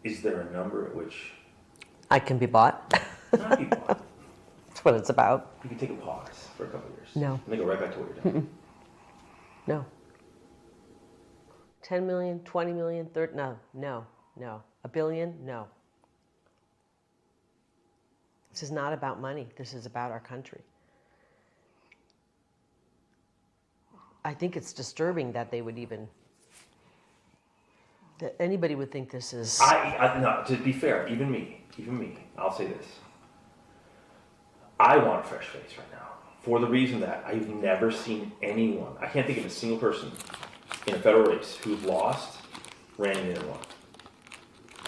is there a number at which I can be bought. not be bought? That's what it's about. You can take a pause for a couple of years. No. And then go right back to what you're doing. No. 10 million, 20 million, 30, no. A billion, no. This is not about money. This is about our country. I think it's disturbing that they would even, that anybody would think this is. No, to be fair, even me, I'll say this. I want a fresh face right now for the reason that I've never seen anyone, I can't think of a single person in a federal race who's lost, ran in and won.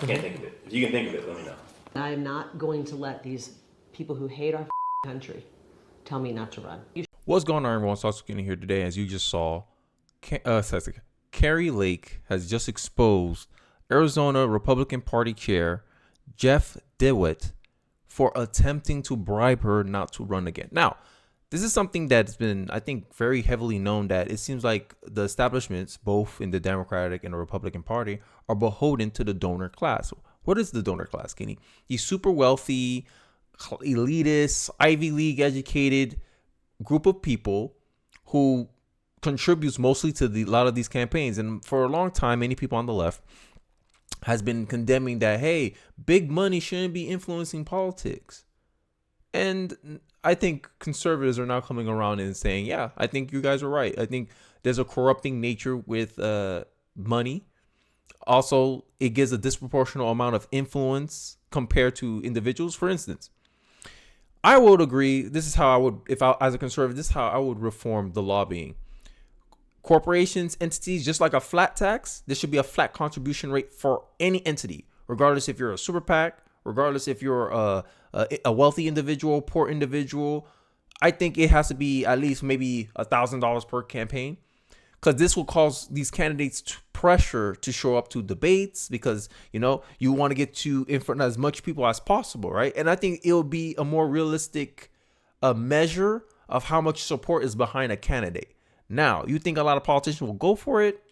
I can't think of it. If you can think of it, let me know. I am not going to let these people who hate our country tell me not to run. What's going on, everyone? Sasuke here today. As you just saw, Kari Lake has just exposed Arizona Republican Party Chair Jeff DeWitt for attempting to bribe her not to run again. Now, this is something that's been, I think, very heavily known, that it seems like the establishments, both in the Democratic and the Republican Party, are beholden to the donor class. What is the donor class, Kenny? These super wealthy, elitist, Ivy League educated group of people who contributes mostly to a lot of these campaigns. And for a long time, many people on the left has been condemning that, hey, big money shouldn't be influencing politics. And I think conservatives are now coming around and saying, yeah, I think you guys are right. I think there's a corrupting nature with money. Also, it gives a disproportionate amount of influence compared to individuals. For instance, I would agree. This is how I would, as a conservative, this is how I would reform the lobbying. Corporations, entities, just like a flat tax, there should be a flat contribution rate for any entity, regardless if you're a super PAC, regardless if you're a wealthy individual, poor individual. I think it has to be at least maybe $1,000 per campaign, because this will cause these candidates pressure to show up to debates, because, you know, you want to get to in front of as much people as possible, right? And I think it'll be a more realistic measure of how much support is behind a candidate. Now, you think a lot of politicians will go for it?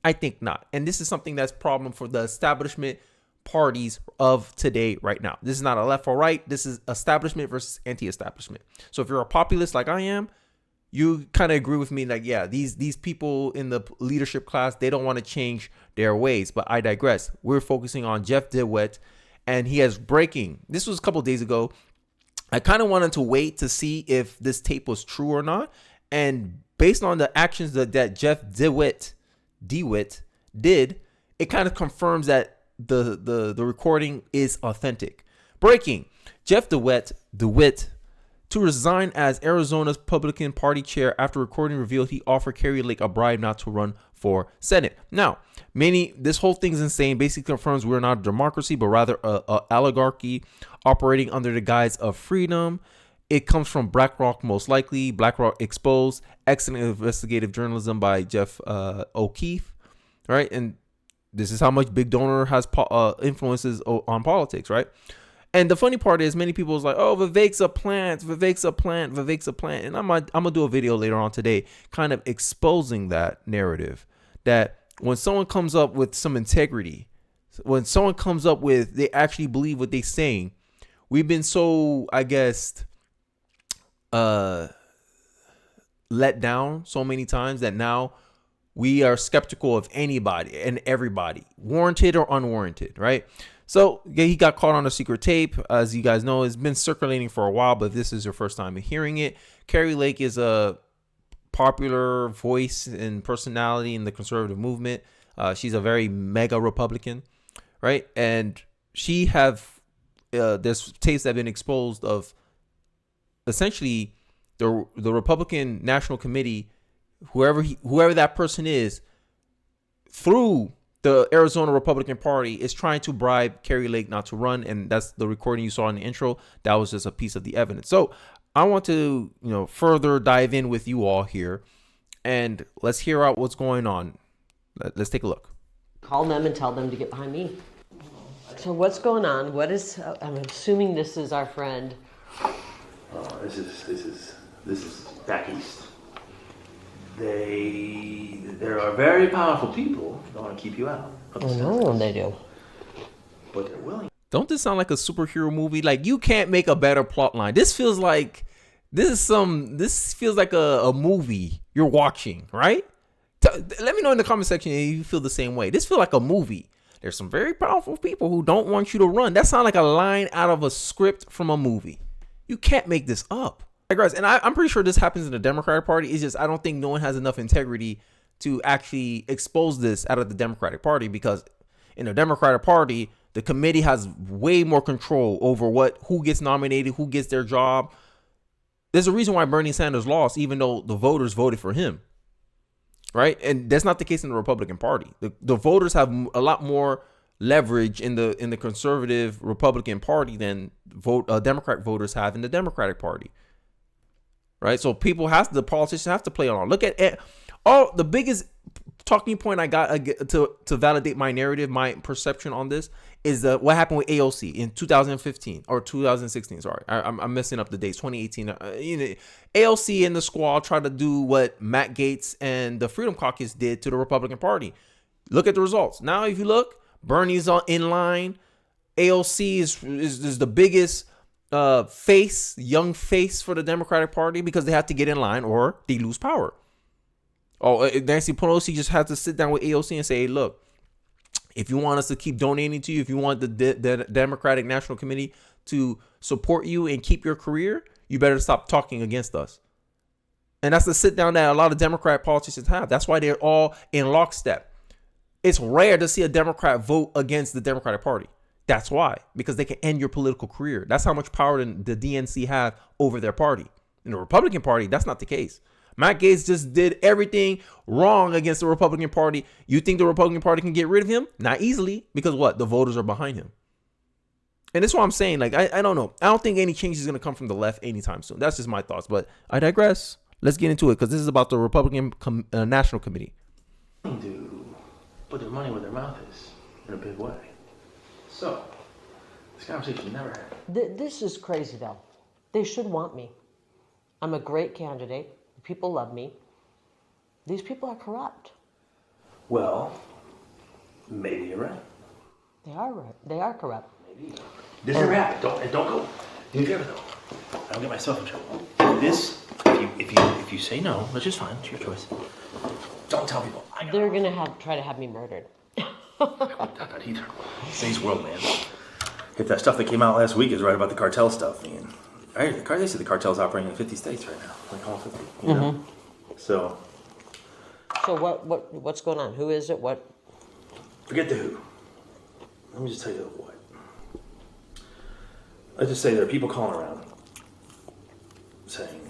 I think not. And this is something that's a problem for the establishment parties of today right now. This is not a left or right. This is establishment versus anti-establishment. So if you're a populist like I am, you kind of agree with me, like, yeah, these people in the leadership class, they don't want to change their ways. But I digress. We're focusing on Jeff DeWitt, and he has breaking. This was a couple of days ago. I kind of wanted to wait to see if this tape was true or not. And based on the actions that Jeff DeWitt did, it kind of confirms that the recording is authentic. Breaking: Jeff DeWitt to resign as Arizona's Republican Party chair after recording revealed he offered Kari Lake a bribe not to run for Senate. Now, this whole thing's insane. Basically confirms we're not a democracy, but rather a oligarchy operating under the guise of freedom. It comes from BlackRock, most likely. BlackRock exposed. Excellent investigative journalism by Jeff O'Keefe, right? And this is how much big donor has influences on politics, right? And the funny part is, many people is like, oh, Vivek's a plant. And I'm gonna do a video later on today kind of exposing that narrative, that when someone comes up with some integrity, when someone comes up with, they actually believe what they're saying, we've been so, I guess, let down so many times that now we are skeptical of anybody and everybody, warranted or unwarranted, right? So yeah, he got caught on a secret tape. As you guys know, it's been circulating for a while, but if this is your first time hearing it, Kari Lake is a popular voice and personality in the conservative movement. She's a very mega Republican, right? And she there's tapes that have been exposed of essentially the Republican National Committee, whoever that person is, through the Arizona Republican Party, is trying to bribe Kari Lake not to run. And that's the recording you saw in the intro. That was just a piece of the evidence. So I want to, further dive in with you all here, and let's hear out what's going on. Let's take a look. Call them and tell them to get behind me. So what's going on? I'm assuming this is our friend. This is back east. There are very powerful people that want to keep you out. Oh no, they do. but they're willing. Don't this sound like a superhero movie? Like, you can't make a better plot line. This feels like a movie you're watching, right? Let me know in the comment section if you feel the same way. This feels like a movie. There's some very powerful people who don't want you to run. That sounds like a line out of a script from a movie. You can't make this up. And I'm pretty sure this happens in the Democratic Party. It's just I don't think no one has enough integrity to actually expose this out of the Democratic Party, because in the Democratic Party, the committee has way more control over who gets nominated, who gets their job. There's a reason why Bernie Sanders lost, even though the voters voted for him, right? And that's not the case in the Republican Party. The voters have a lot more leverage in the conservative Republican Party than Democrat voters have in the Democratic Party, right? So the politicians have to play along. Look at all the biggest talking point I got to validate my narrative, my perception on this is what happened with AOC in 2015 or 2016. Sorry, I'm messing up the dates. 2018. AOC and the squad tried to do what Matt Gaetz and the Freedom Caucus did to the Republican Party. Look at the results. Now, if you look, Bernie's in line. AOC is the biggest young face for the Democratic Party, because they have to get in line or they lose power. Oh, Nancy Pelosi just had to sit down with AOC and say, hey, look, if you want us to keep donating to you, if you want the Democratic National Committee to support you and keep your career, you better stop talking against us. And that's the sit down that a lot of Democrat politicians have. That's why they're all in lockstep. It's rare to see a Democrat vote against the Democratic Party. That's why, because they can end your political career. That's how much power the DNC have over their party. In the Republican Party, that's not the case. Matt Gaetz just did everything wrong against the Republican Party. You think the Republican Party can get rid of him? Not easily, because what? The voters are behind him. And that's what I'm saying. Like, I don't know. I don't think any change is going to come from the left anytime soon. That's just my thoughts. But I digress. Let's get into it, because this is about the Republican National Committee. Do put their money where their mouth is in a big way. So, this conversation never happened. This is crazy, though. They should want me. I'm a great candidate. People love me. These people are corrupt. Well, maybe you're right. They are right. They are corrupt. Maybe. This never happened. Don't go. Do me a favor, though. I don't get myself in trouble. This, if you say no, which is fine, it's your choice. Don't tell people. They're gonna try to have me murdered. I wouldn't doubt that either. Today's world, man. If that stuff that came out last week is right about the cartel stuff, man. They said the cartel's operating in 50 states right now, like all 50. You know? So what's going on? Who is it? What? Forget the who. Let me just tell you the what. Let's just say there are people calling around saying,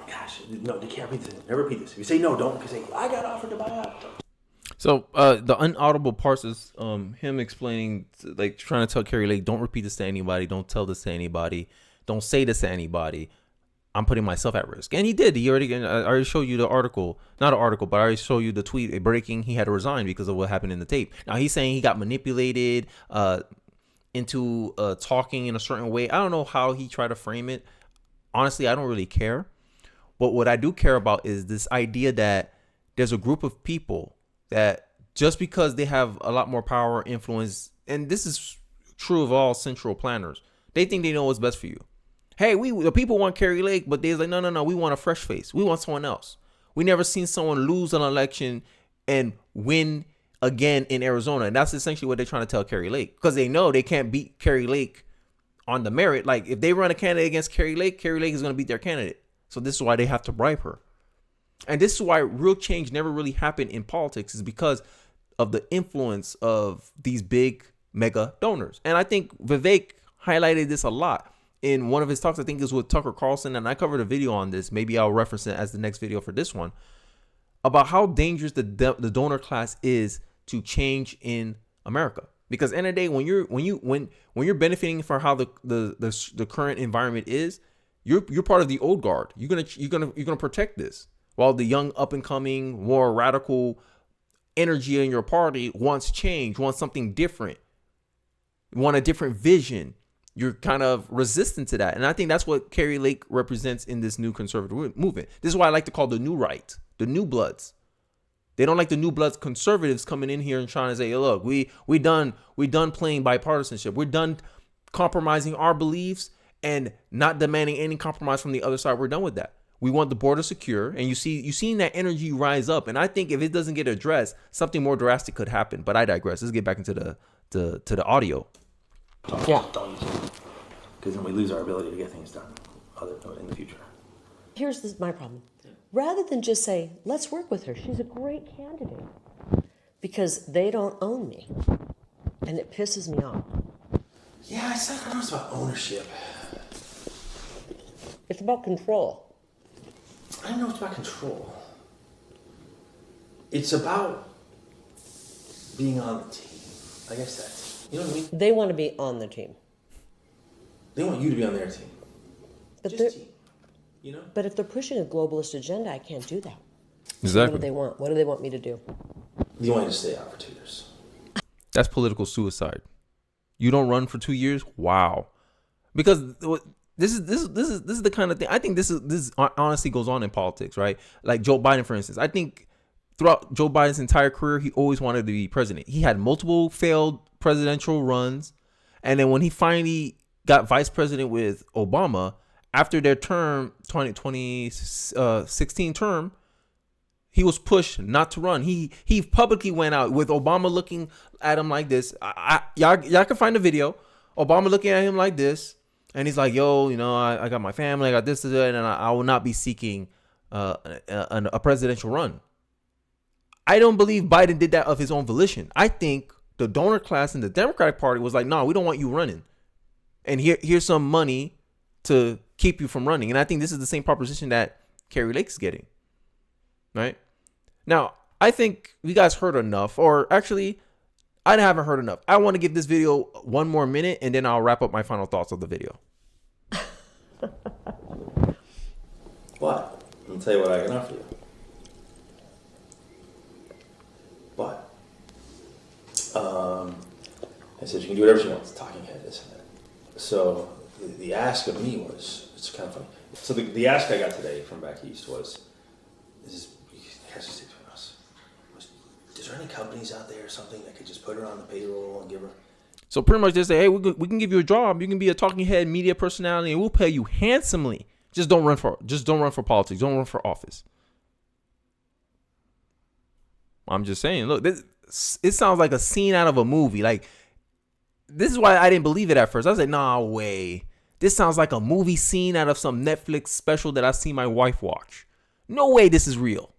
"Gosh, no, they can't repeat this. Never repeat this. If you say no, don't." Because say, "I got offered to buy out." So the unaudible parts is him explaining, like trying to tell Kari Lake, don't repeat this to anybody, don't tell this to anybody, don't say this to anybody. I'm putting myself at risk. And he did. I already showed you the article, not an article, but I already showed you the tweet breaking. He had to resign because of what happened in the tape. Now he's saying he got manipulated into talking in a certain way. I don't know how he tried to frame it. Honestly, I don't really care. But what I do care about is this idea that there's a group of people that just because they have a lot more power, influence, and this is true of all central planners, they think they know what's best for you. Hey, the people want Kari Lake, but they're like, no, we want a fresh face. We want someone else. We never seen someone lose an election and win again in Arizona. And that's essentially what they're trying to tell Kari Lake, because they know they can't beat Kari Lake on the merit. Like, if they run a candidate against Kari Lake is going to beat their candidate. So this is why they have to bribe her. And this is why real change never really happened in politics, is because of the influence of these big mega donors. And I think Vivek highlighted this a lot in one of his talks. I think it was with Tucker Carlson, and I covered a video on this. Maybe I'll reference it as the next video for this one, about how dangerous the donor class is to change in America. Because at the end of the day, when you're benefiting from how the current environment is, you're part of the old guard. You're gonna protect this, while the young, up and coming, more radical energy in your party wants change, wants something different, want a different vision. You're kind of resistant to that. And I think that's what Kari Lake represents in this new conservative movement. This is why I like to call the new right, the new bloods. They don't like the new bloods conservatives coming in here and trying to say, look, we done playing bipartisanship. We're done compromising our beliefs and not demanding any compromise from the other side. We're done with that. We want the border secure, and you seen that energy rise up. And I think if it doesn't get addressed, something more drastic could happen. But I digress. Let's get back into the audio. Yeah. Don't use it, because then we lose our ability to get things done in the future. Here's my problem. Rather than just say, let's work with her, she's a great candidate, because they don't own me, and it pisses me off. Yeah, I don't know it's about ownership. It's about control. I don't know it's about control. It's about being on the team. I guess that's, you know what I mean? They want to be on the team. They want you to be on their team. But just team. You know? But if they're pushing a globalist agenda, I can't do that. Exactly. What do they want? What do they want me to do? They want you to stay out for 2 years. That's political suicide. You don't run for 2 years? Wow. Because this is the kind of thing. I think this honestly goes on in politics, right? Like Joe Biden, for instance. I think throughout Joe Biden's entire career, he always wanted to be president. He had multiple failed presidential runs, and then when he finally got vice president with Obama, after their term, 2016 term, he was pushed not to run. He publicly went out with Obama looking at him like this. Y'all can find the video. Obama looking at him like this, and he's like, "Yo, I got my family, I got this, and I will not be seeking a presidential run." I don't believe Biden did that of his own volition. I think the donor class in the Democratic Party was like, "No, we don't want you running, and here's some money to keep you from running." And I think this is the same proposition that Kari Lake is getting. Right? Now, I think you guys heard enough, or actually, I haven't heard enough. I want to give this video 1 more minute, and then I'll wrap up my final thoughts of the video. But, I'll tell you what I can offer you. But, I said you can do whatever you want. It's talking head, this and that. So, the ask of me was, it's kind of funny. So the ask I got today from back east was, is there any companies out there or something that could just put her on the payroll and give her? So pretty much they say, hey, we can give you a job. You can be a talking head media personality, and we'll pay you handsomely. Just don't run for politics. Don't run for office. I'm just saying, look, it sounds like a scene out of a movie. Like, this is why I didn't believe it at first. I was like, nah, way. This sounds like a movie scene out of some Netflix special that I see my wife watch. No way this is real.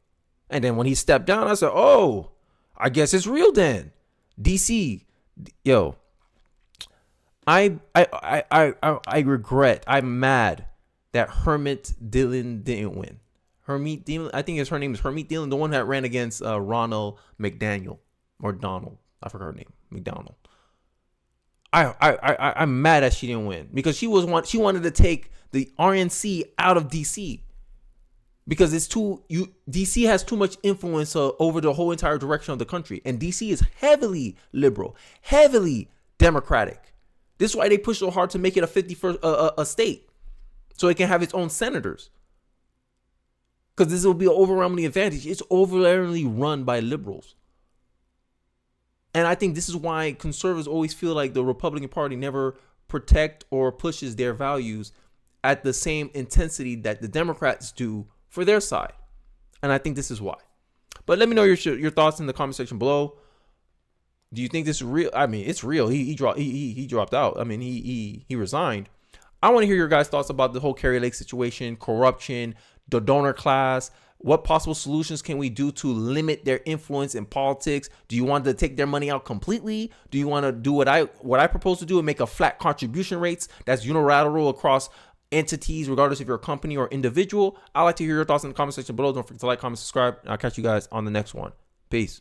And then when he stepped down, I said, oh, I guess it's real then. DC, yo, I regret. I'm mad that Hermit Dillon didn't win. Hermit Dillon, I think her name is Hermit Dillon, the one that ran against Ronald McDaniel or Donald. I forgot her name, McDonald. I'm mad that she didn't win because she wanted to take the RNC out of DC. Because DC has too much influence over the whole entire direction of the country. And DC is heavily liberal, heavily Democratic. This is why they push so hard to make it a 51st a state. So it can have its own senators. Because this will be an overwhelming advantage. It's overwhelmingly run by liberals. And I think this is why conservatives always feel like the Republican Party never protect or pushes their values at the same intensity that the Democrats do for their side. And I think this is why. But let me know your thoughts in the comment section below. Do you think this is real? I mean, it's real. He dropped out. I mean, he resigned. I want to hear your guys' thoughts about the whole Kari Lake situation, corruption, the donor class. What possible solutions can we do to limit their influence in politics? Do you want to take their money out completely? Do you want to do what I propose to do and make a flat contribution rates that's unilateral across entities, regardless if you're a company or individual? I'd like to hear your thoughts in the comment section below. Don't forget to like, comment, subscribe, and I'll catch you guys on the next one. Peace.